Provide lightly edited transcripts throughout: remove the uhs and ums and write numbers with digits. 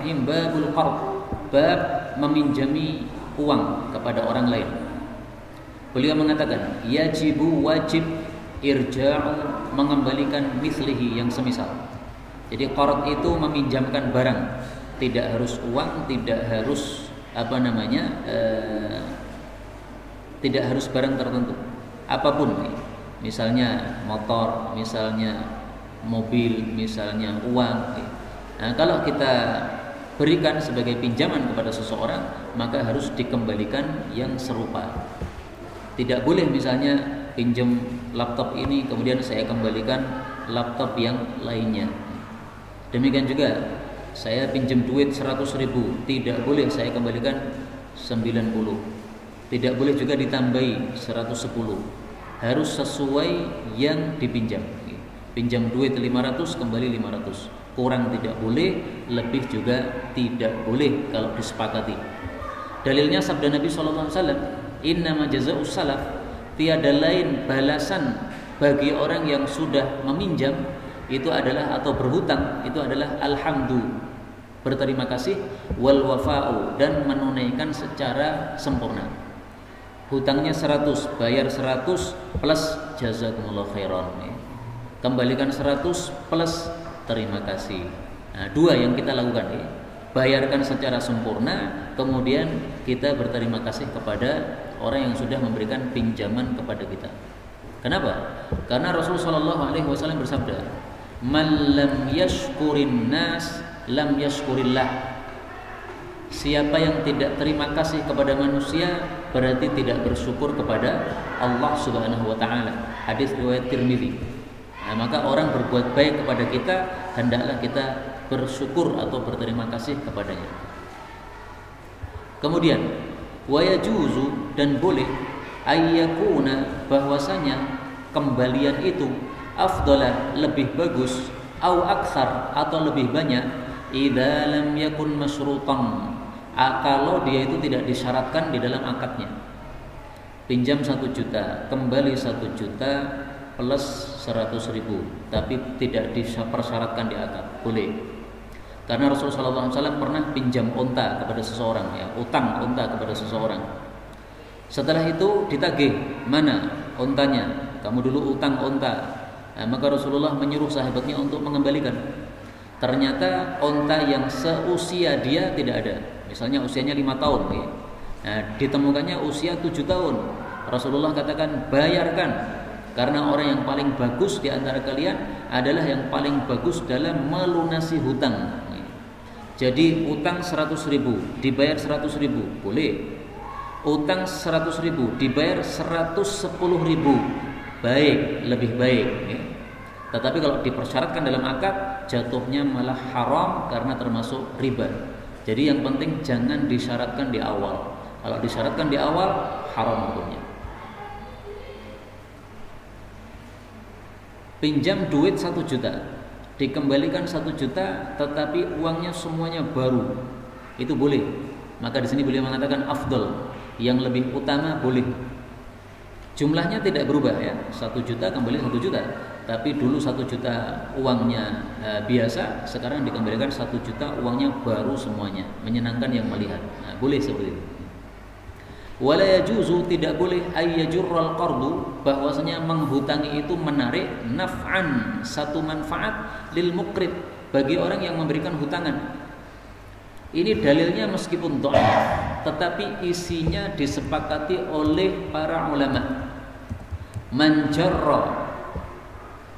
Bismillahirrahmanirrahim. Babul qard, bab meminjami uang kepada orang lain. Beliau mengatakan, yajibu wajib irja'u mengembalikan mislihi yang semisal. Jadi qard itu meminjamkan barang, tidak harus uang, tidak harus tidak harus barang tertentu, apapun, misalnya motor, misalnya mobil, misalnya uang. Nah, kalau kita berikan sebagai pinjaman kepada seseorang, maka harus dikembalikan yang serupa. Tidak boleh misalnya pinjam laptop ini kemudian saya kembalikan laptop yang lainnya. Demikian juga saya pinjam duit 100.000, tidak boleh saya kembalikan 90. Tidak boleh juga ditambahi 110. Harus sesuai yang dipinjam. Pinjam duit 500 kembali 500. Kurang tidak boleh, lebih juga tidak boleh kalau disepakati. Dalilnya sabda Nabi sallallahu alaihi wasallam, "Innama jazaa'us salaf", tiada lain balasan bagi orang yang sudah meminjam itu adalah, atau berhutang itu adalah alhamdu, berterima kasih, wal wafa'u, dan menunaikan secara sempurna. Hutangnya 100, bayar 100 plus jazakumullah khairan. Kembalikan 100 plus terima kasih. Nah, dua yang kita lakukan, bayarkan secara sempurna, kemudian kita berterima kasih kepada orang yang sudah memberikan pinjaman kepada kita. Kenapa? Karena Rasulullah SAW bersabda, "Man lam yashkurin nas lam yashkurillah." Siapa yang tidak terima kasih kepada manusia berarti tidak bersyukur kepada Allah Subhanahu wa taala. Hadis riwayat Tirmidzi. Nah, maka orang berbuat baik kepada kita, hendaklah kita bersyukur atau berterima kasih kepadanya. Kemudian wa yajuzu, dan boleh, ayyakuna, bahwasanya kembalian itu afdalah, lebih bagus, au aktsar, atau lebih banyak, idza lam yakun masyrutan, kalau dia itu tidak disyaratkan di dalam akadnya. Pinjam 1 juta, kembali 1 juta plus 100.000, tapi tidak dipersyaratkan di akad, boleh. Karena Rasulullah SAW pernah pinjam unta kepada seseorang, utang unta kepada seseorang. Setelah itu ditagih, mana untanya, kamu dulu utang unta. Nah, maka Rasulullah menyuruh sahabatnya untuk mengembalikan. Ternyata unta yang seusia dia tidak ada, misalnya usianya 5 tahun, Nah, ditemukannya usia 7 tahun. Rasulullah katakan, bayarkan. Karena orang yang paling bagus di antara kalian adalah yang paling bagus dalam melunasi hutang. Jadi utang 100.000 dibayar 100.000, boleh. Utang 100.000 dibayar 110.000, baik, lebih baik. Tetapi kalau dipersyaratkan dalam akad, jatuhnya malah haram karena termasuk riba. Jadi yang penting jangan disyaratkan di awal. Kalau disyaratkan di awal, haram hukumnya. Pinjam duit 1 juta, dikembalikan 1 juta, tetapi uangnya semuanya baru, itu boleh. Maka di sini beliau mengatakan afdal, yang lebih utama boleh. Jumlahnya tidak berubah, 1 juta kembali 1 juta. Tapi dulu 1 juta uangnya biasa, sekarang dikembalikan 1 juta uangnya baru semuanya, menyenangkan yang melihat. Nah, boleh seperti itu. Wala yajuzu, tidak boleh, ayyajurral qardu, bahwasanya menghutangi itu menarik naf'an, satu manfaat, lil muqrid, bagi orang yang memberikan hutangan. Ini dalilnya meskipun dhaif, tetapi isinya disepakati oleh para ulama. Man jarra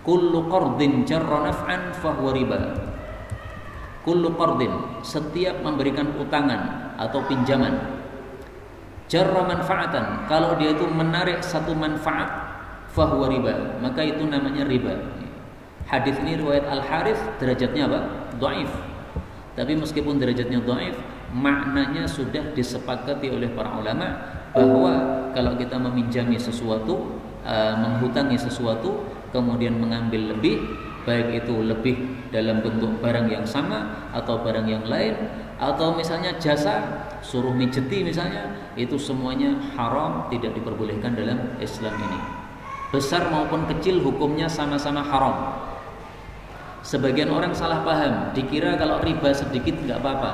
kullu qardin jarra naf'an fahuwa riba. Kullu qardin, setiap memberikan utangan atau pinjaman, jarra manfaatan, kalau dia itu menarik satu manfaat, fahuwa riba, maka itu namanya riba. Hadis ini riwayat Al-Harits, derajatnya apa? Dhaif. Tapi meskipun derajatnya dhaif, maknanya sudah disepakati oleh para ulama bahwa kalau kita meminjami sesuatu, menghutangi sesuatu, kemudian mengambil lebih, baik itu lebih dalam bentuk barang yang sama atau barang yang lain, atau misalnya jasa, suruh mijeti misalnya, itu semuanya haram, tidak diperbolehkan dalam Islam ini. Besar maupun kecil hukumnya sama-sama haram. Sebagian orang salah paham, dikira kalau riba sedikit nggak apa-apa.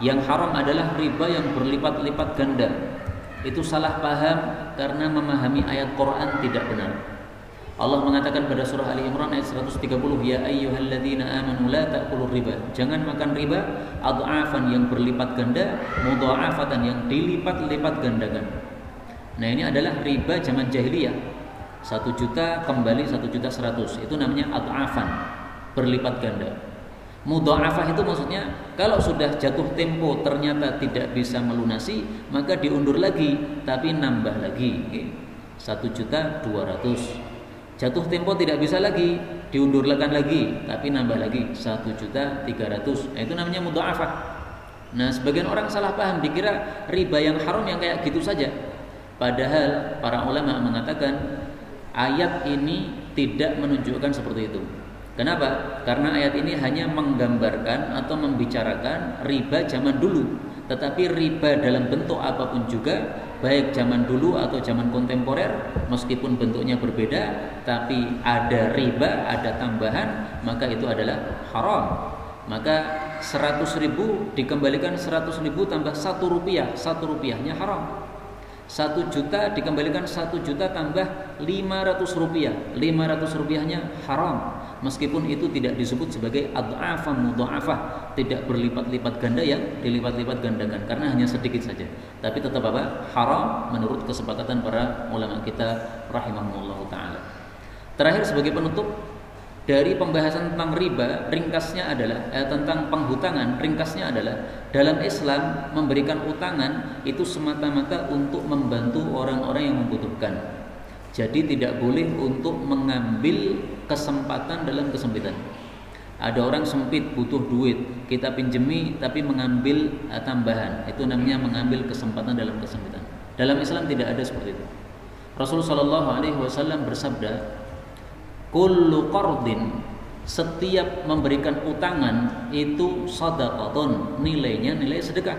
Yang haram adalah riba yang berlipat-lipat ganda. Itu salah paham karena memahami ayat Quran tidak benar. Allah mengatakan pada surah Ali Imran ayat 130, ya ayyuhalladzina amanu la ta'kulur riba. Jangan makan riba adhafan yang berlipat ganda, mudha'afatan yang dilipat-lipat gandakan. Nah, ini adalah riba zaman jahiliyah. 1 juta kembali 1.100.000. Itu namanya adhafan, berlipat ganda. Mudha'afah itu maksudnya kalau sudah jatuh tempo ternyata tidak bisa melunasi, maka diundur lagi tapi nambah lagi. 1.200.000. Jatuh tempo tidak bisa lagi, diundurkan lagi tapi nambah lagi 1.300.000. Nah, itu namanya mudha'afah. Nah, sebagian orang salah paham, dikira riba yang haram yang kayak gitu saja. Padahal para ulama mengatakan ayat ini tidak menunjukkan seperti itu. Kenapa? Karena ayat ini hanya menggambarkan atau membicarakan riba zaman dulu. Tetapi riba dalam bentuk apapun juga, baik zaman dulu atau zaman kontemporer, meskipun bentuknya berbeda, tapi ada riba, ada tambahan, maka itu adalah haram. Maka 100.000 dikembalikan 100.000 tambah 1 rupiah, 1 rupiahnya haram. 1 juta dikembalikan 1 juta tambah 500 rupiah, 500 rupiahnya haram. Meskipun itu tidak disebut sebagai adhafah mudha'afah, tidak berlipat-lipat ganda yang dilipat-lipat gandakan, karena hanya sedikit saja. Tapi tetap apa? Haram menurut kesepakatan para ulama kita rahimahumullah ta'ala. Terakhir sebagai penutup dari pembahasan tentang riba, ringkasnya adalah tentang penghutangan, ringkasnya adalah dalam Islam memberikan utangan itu semata-mata untuk membantu orang-orang yang membutuhkan. Jadi tidak boleh untuk mengambil kesempatan dalam kesempitan. Ada orang sempit butuh duit, kita pinjemi tapi mengambil tambahan. Itu namanya mengambil kesempatan dalam kesempitan. Dalam Islam tidak ada seperti itu. Rasulullah SAW bersabda, kullu qardin, setiap memberikan utangan itu shadaqatun, nilainya nilai sedekah.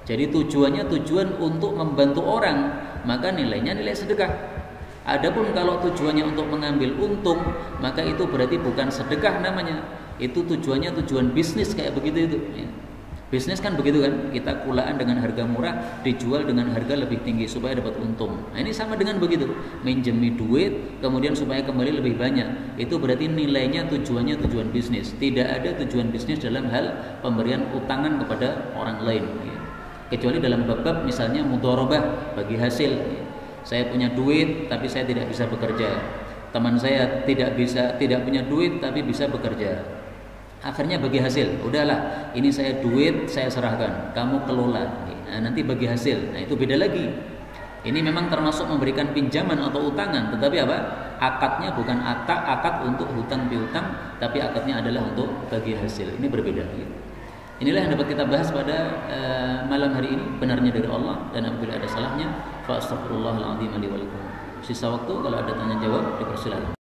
Jadi tujuannya tujuan untuk membantu orang, maka nilainya nilai sedekah. Adapun kalau tujuannya untuk mengambil untung, maka itu berarti bukan sedekah namanya. Itu tujuannya tujuan bisnis kayak begitu itu. Ya. Bisnis kan begitu kan, kita kulaan dengan harga murah, dijual dengan harga lebih tinggi supaya dapat untung. Nah, ini sama dengan begitu, minjemi duit, kemudian supaya kembali lebih banyak. Itu berarti nilainya tujuannya tujuan bisnis. Tidak ada tujuan bisnis dalam hal pemberian utangan kepada orang lain. Ya. Kecuali dalam bab-bab misalnya mudharabah, bagi hasil. Ya. Saya punya duit tapi saya tidak bisa bekerja. Teman saya tidak punya duit tapi bisa bekerja. Akhirnya bagi hasil. Udahlah, ini saya duit saya serahkan, kamu kelola. Nah, nanti bagi hasil. Nah, itu beda lagi. Ini memang termasuk memberikan pinjaman atau utangan, tetapi apa? Akadnya bukan akad untuk hutang piutang, tapi akadnya adalah untuk bagi hasil. Ini berbeda. Inilah yang dapat kita bahas pada malam hari ini. Benarnya dari Allah, dan apabila ada salahnya, fa astaghfirullahaladzim li wa lakum. Sisa waktu kalau ada tanya jawab dipersilakan.